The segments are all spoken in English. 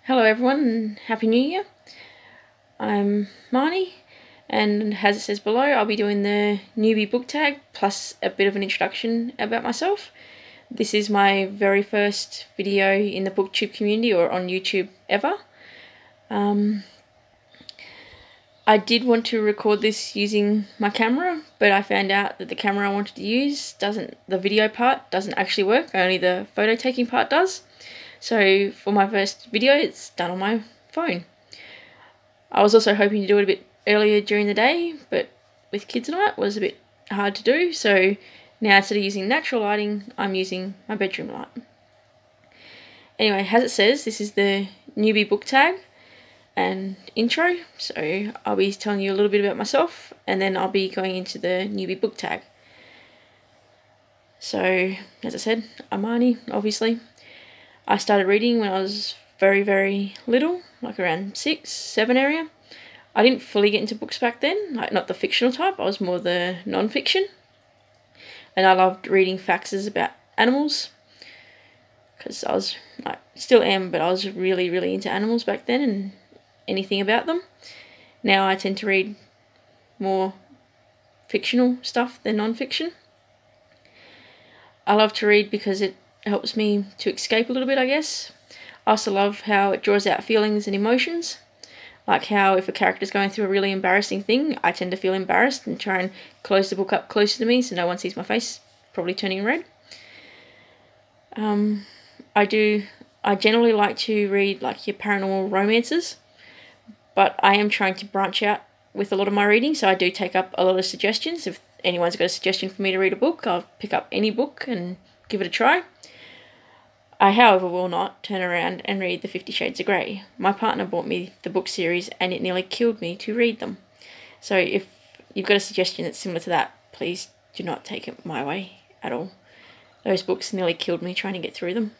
Hello everyone and Happy New Year. I'm Marnie, and as it says below, I'll be doing the Newbie Booktag plus a bit of an introduction about myself. This is my very first video in the booktube community or on YouTube ever. I did want to record this using my camera, but I found out that the camera I wanted to use the video part doesn't actually work, only the photo taking part does. So for my first video, it's done on my phone. I was also hoping to do it a bit earlier during the day, but with kids and all that, it was a bit hard to do. So now instead of using natural lighting, I'm using my bedroom light. Anyway, as it says, this is the Newbie Booktag and intro. So I'll be telling you a little bit about myself, and then I'll be going into the Newbie Booktag. So, as I said, I'm Marnie, obviously. I started reading when I was very, very little, like around 6, 7 area. I didn't fully get into books back then, like not the fictional type, I was more the non-fiction. And I loved reading facts about animals, because I was, still am, but I was really, really into animals back then and anything about them. Now I tend to read more fictional stuff than non-fiction. I love to read because it helps me to escape a little bit, I guess. I also love how it draws out feelings and emotions. Like how if a character's going through a really embarrassing thing, I tend to feel embarrassed and try and close the book up closer to me so no one sees my face, probably turning red. I generally like to read like your paranormal romances, but I am trying to branch out with a lot of my reading, so I do take up a lot of suggestions. If anyone's got a suggestion for me to read a book, I'll pick up any book and give it a try. I, however, will not turn around and read the 50 Shades of Grey. My partner bought me the book series and it nearly killed me to read them. So if you've got a suggestion that's similar to that, please do not take it my way at all. Those books nearly killed me trying to get through them.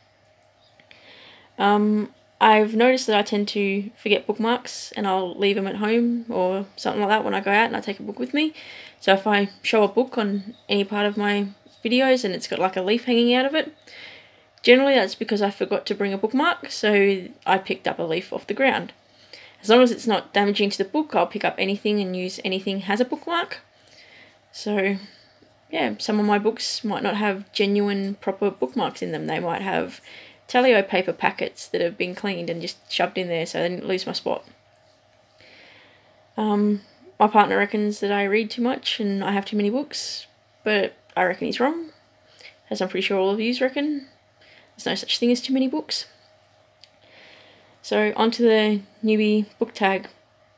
I've noticed that I tend to forget bookmarks and I'll leave them at home or something like that when I go out and I take a book with me. So if I show a book on any part of my videos and it's got like a leaf hanging out of it, generally that's because I forgot to bring a bookmark, so I picked up a leaf off the ground. As long as it's not damaging to the book, I'll pick up anything and use anything has a bookmark. So yeah, some of my books might not have genuine proper bookmarks in them. They might have Talio paper packets that have been cleaned and just shoved in there so I didn't lose my spot. My partner reckons that I read too much and I have too many books, but I reckon he's wrong, as I'm pretty sure all of you reckon. There's no such thing as too many books. So on to the Newbie Booktag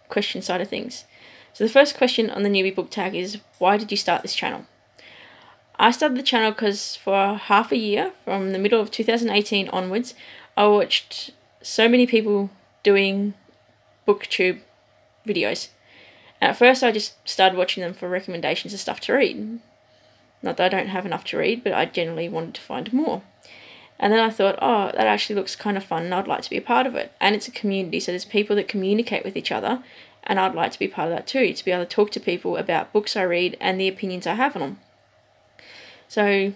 question side of things. So the first question on the Newbie Booktag is, why did you start this channel? I started the channel because for half a year, from the middle of 2018 onwards, I watched so many people doing booktube videos. And at first I just started watching them for recommendations of stuff to read. Not that I don't have enough to read, but I generally wanted to find more. And then I thought, oh, that actually looks kind of fun and I'd like to be a part of it. And it's a community, so there's people that communicate with each other, and I'd like to be part of that too, to be able to talk to people about books I read and the opinions I have on them. So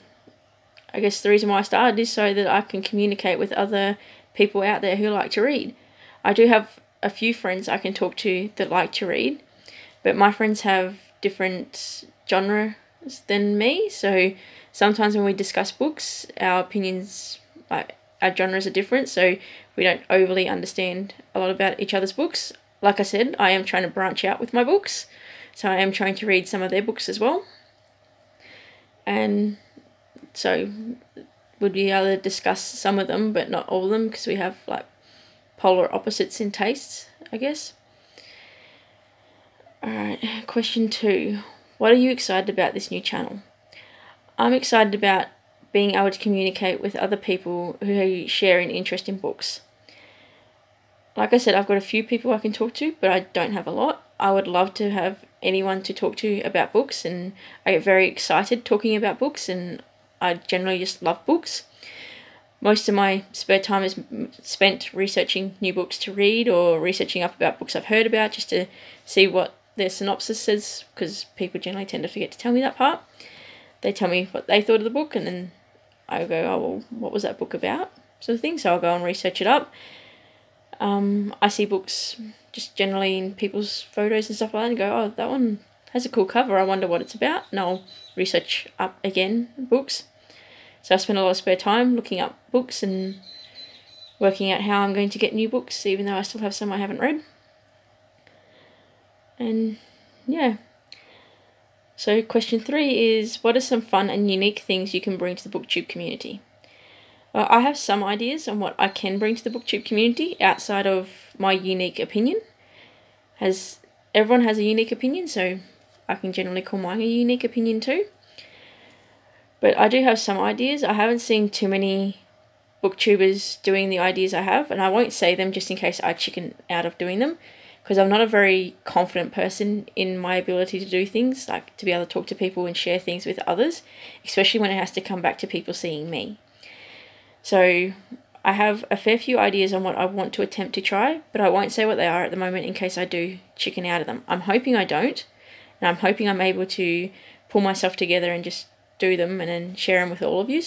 I guess the reason why I started is so that I can communicate with other people out there who like to read. I do have a few friends I can talk to that like to read, but my friends have different genres than me, so sometimes when we discuss books, our opinions, like our genres are different, so we don't overly understand a lot about each other's books. Like I said, I am trying to branch out with my books, so I am trying to read some of their books as well. And so would be able to discuss some of them, but not all of them, because we have like polar opposites in tastes, I guess. Alright, question 2. What are you excited about this new channel? I'm excited about being able to communicate with other people who share an interest in books. Like I said, I've got a few people I can talk to, but I don't have a lot. I would love to have anyone to talk to about books, and I get very excited talking about books, and I generally just love books. Most of my spare time is spent researching new books to read or researching up about books I've heard about just to see what their synopsis says, because people generally tend to forget to tell me that part. They tell me what they thought of the book, and then I go, oh, well, what was that book about? Sort of thing. So I'll go and research it up. I see books just generally in people's photos and stuff like that and go, oh, that one has a cool cover, I wonder what it's about, and I'll research up again books. So I spend a lot of spare time looking up books and working out how I'm going to get new books, even though I still have some I haven't read. And yeah. So question 3 is, what are some fun and unique things you can bring to the BookTube community? Well, I have some ideas on what I can bring to the BookTube community outside of my unique opinion. Everyone has a unique opinion, so I can generally call mine a unique opinion too. But I do have some ideas. I haven't seen too many booktubers doing the ideas I have, and I won't say them just in case I chicken out of doing them, because I'm not a very confident person in my ability to do things, like to be able to talk to people and share things with others, especially when it has to come back to people seeing me. So I have a fair few ideas on what I want to attempt to try, but I won't say what they are at the moment in case I do chicken out of them. I'm hoping I don't, and I'm hoping I'm able to pull myself together and just do them and then share them with all of you.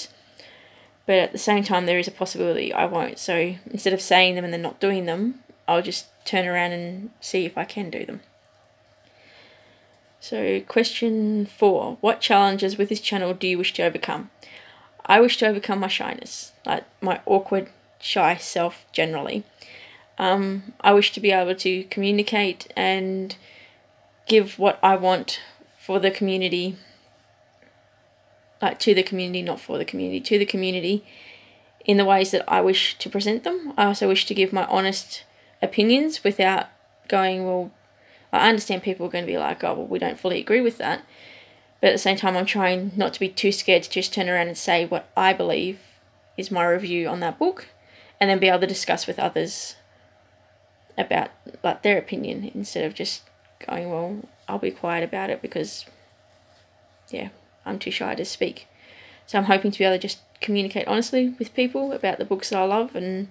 But at the same time, there is a possibility I won't. So instead of saying them and then not doing them, I'll just turn around and see if I can do them. So question 4, what challenges with this channel do you wish to overcome? I wish to overcome my shyness, like my awkward, shy self generally. I wish to be able to communicate and give what I want for the community, like to the community, not for the community, to the community, in the ways that I wish to present them. I also wish to give my honest opinions without going, well, I understand people are going to be like, oh, well, we don't fully agree with that. But at the same time, I'm trying not to be too scared to just turn around and say what I believe is my review on that book, and then be able to discuss with others about like their opinion, instead of just going, well, I'll be quiet about it because, yeah, I'm too shy to speak. So I'm hoping to be able to just communicate honestly with people about the books that I love, and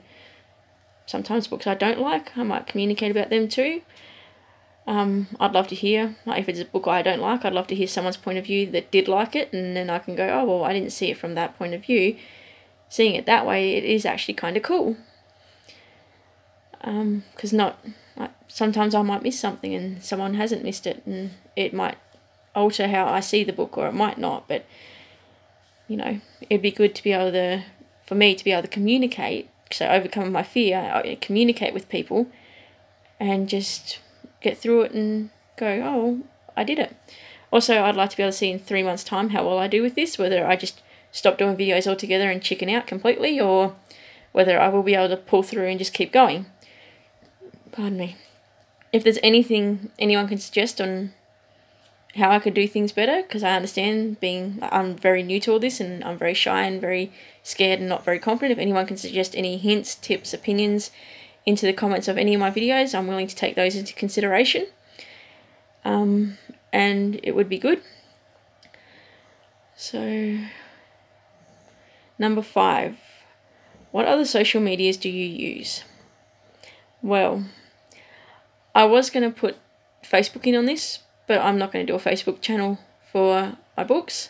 sometimes books I don't like, I might communicate about them too. I'd love to hear, like if it's a book I don't like, I'd love to hear someone's point of view that did like it, and then I can go, oh, well, I didn't see it from that point of view. Seeing it that way, it is actually kind of cool. Because sometimes I might miss something and someone hasn't missed it, and it might alter how I see the book, or it might not, but, you know, it'd be good to be able to, for me to be able to communicate, so overcome my fear, I communicate with people, and just get through it and go, oh, I did it. Also, I'd like to be able to see in 3 months' time how well I do with this, whether I just stop doing videos altogether and chicken out completely, or whether I will be able to pull through and just keep going. Pardon me. If there's anything anyone can suggest on how I could do things better, because I understand I'm very new to all this, and I'm very shy and very scared and not very confident. If anyone can suggest any hints, tips, opinions into the comments of any of my videos, I'm willing to take those into consideration. And it would be good. So, number 5. What other social medias do you use? Well, I was going to put Facebook in on this, but I'm not going to do a Facebook channel for my books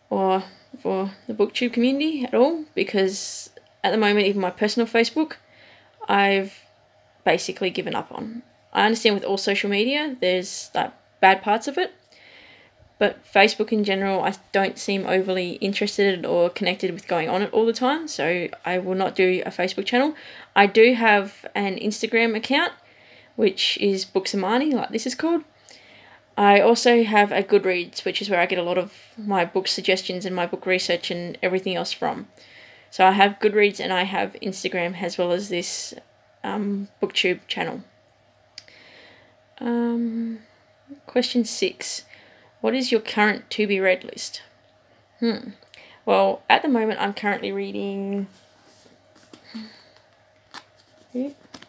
or for the BookTube community at all, because at the moment, even my personal Facebook, I've basically given up on. I understand with all social media, there's like bad parts of it, but Facebook in general, I don't seem overly interested or connected with going on it all the time, so I will not do a Facebook channel. I do have an Instagram account, which is Books and Marnie, like this is called. I also have a Goodreads, which is where I get a lot of my book suggestions and my book research and everything else from. So I have Goodreads and I have Instagram, as well as this BookTube channel. Question 6. What is your current to-be-read list? Well, at the moment I'm currently reading...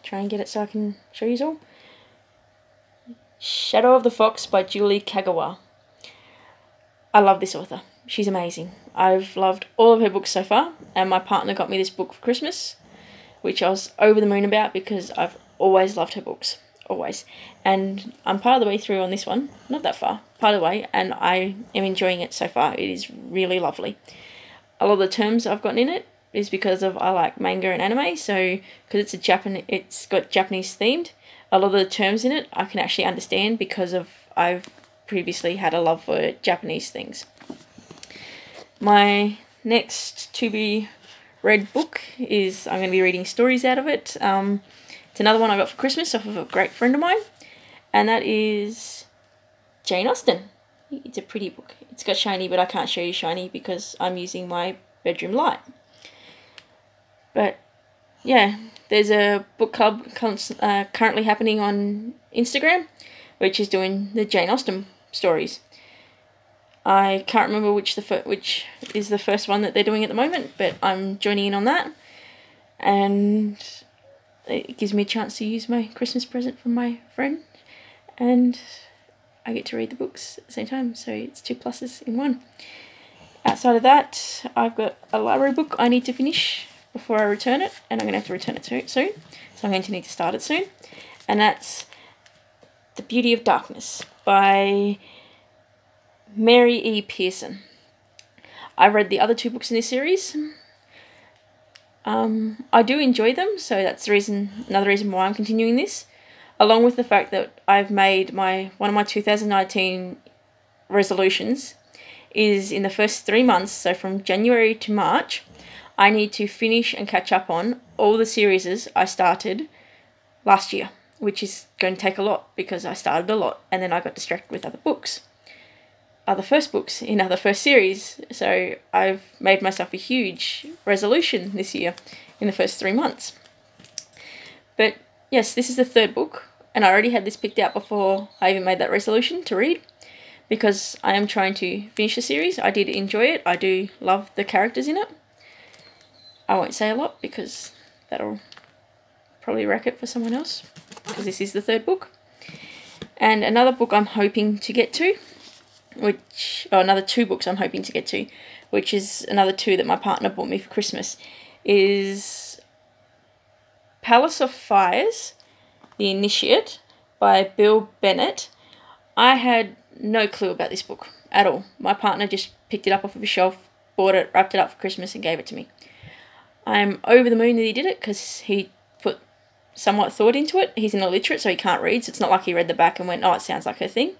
Try and get it so I can show you all. Shadow of the Fox by Julie Kagawa. I love this author. She's amazing. I've loved all of her books so far, and my partner got me this book for Christmas, which I was over the moon about because I've always loved her books. Always. And I'm part of the way through on this one. Not that far. Part of the way, and I am enjoying it so far. It is really lovely. A lot of the terms I've gotten in it is because of I like manga and anime. So because it's got Japanese themed, a lot of the terms in it I can actually understand because of I've previously had a love for Japanese things. My next to be read book is I'm going to be reading stories out of it. It's another one I got for Christmas off of a great friend of mine, and that is Jane Austen. It's a pretty book. It's got shiny, but I can't show you shiny because I'm using my bedroom light. But yeah, there's a book club currently happening on Instagram, which is doing the Jane Austen stories. I can't remember which is the first one that they're doing at the moment, but I'm joining in on that, and it gives me a chance to use my Christmas present from my friend, and I get to read the books at the same time, so it's 2 pluses in 1. Outside of that, I've got a library book I need to finish before I return it, and I'm going to have to return it soon, so I'm going to need to start it soon, and that's The Beauty of Darkness by Mary E. Pearson. I've read the other 2 books in this series. I do enjoy them, so that's another reason why I'm continuing this, along with the fact that I've made one of my 2019 resolutions is in the first 3 months, so from January to March, I need to finish and catch up on all the series I started last year, which is going to take a lot because I started a lot and then I got distracted with other first books in other first series. So I've made myself a huge resolution this year in the first 3 months. But yes, this is the 3rd book, and I already had this picked out before I even made that resolution to read, because I am trying to finish the series. I did enjoy it. I do love the characters in it. I won't say a lot because that'll probably wreck it for someone else, because this is the 3rd book. And another book I'm hoping to get to, another 2 books I'm hoping to get to, which is another 2 that my partner bought me for Christmas, is Palace of Fires, The Initiate by Bill Bennett. I had no clue about this book at all. My partner just picked it up off of a shelf, bought it, wrapped it up for Christmas and gave it to me. I'm over the moon that he did it because he put somewhat thought into it. He's an illiterate, so he can't read, so it's not like he read the back and went, oh, it sounds like her thing.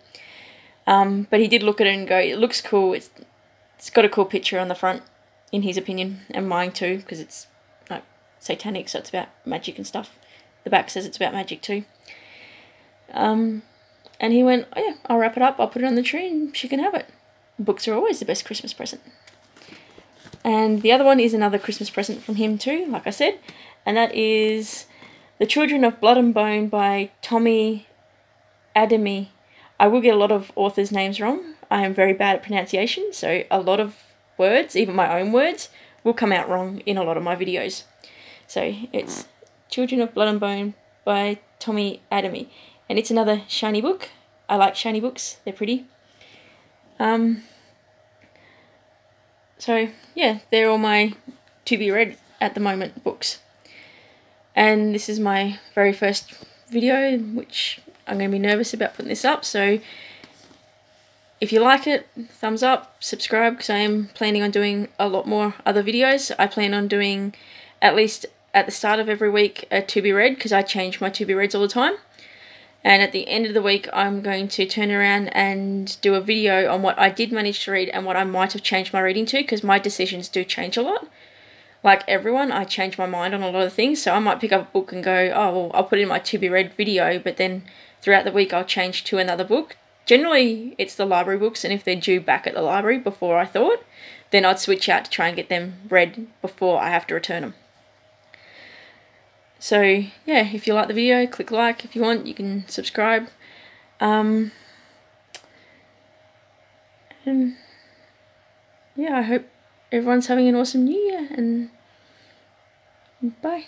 But he did look at it and go, it looks cool. It's got a cool picture on the front, in his opinion, and mine too, because it's like satanic, so it's about magic and stuff. The back says it's about magic too. And he went, oh yeah, I'll wrap it up, I'll put it on the tree, and she can have it. Books are always the best Christmas present. And the other one is another Christmas present from him too, like I said, and that is The Children of Blood and Bone by Tommy Ademi. I will get a lot of authors' names wrong. I am very bad at pronunciation, so a lot of words, even my own words, will come out wrong in a lot of my videos. So it's Children of Blood and Bone by Tommy Ademi, and it's another shiny book. I like shiny books, they're pretty. So yeah, they're all my to be read at the moment books. And this is my very first video, which I'm going to be nervous about putting this up, so if you like it, thumbs up, subscribe, because I am planning on doing a lot more other videos. I plan on doing, at least at the start of every week, a to be read, because I change my to be reads all the time. And at the end of the week, I'm going to turn around and do a video on what I did manage to read and what I might have changed my reading to, because my decisions do change a lot. Like everyone, I change my mind on a lot of things, so I might pick up a book and go, oh, well, I'll put it in my to be read video, but then throughout the week I'll change to another book. Generally, it's the library books, and if they're due back at the library before I thought, then I'd switch out to try and get them read before I have to return them. So, yeah, if you like the video, click like. If you want, you can subscribe. And, yeah, I hope everyone's having an awesome New Year, and bye.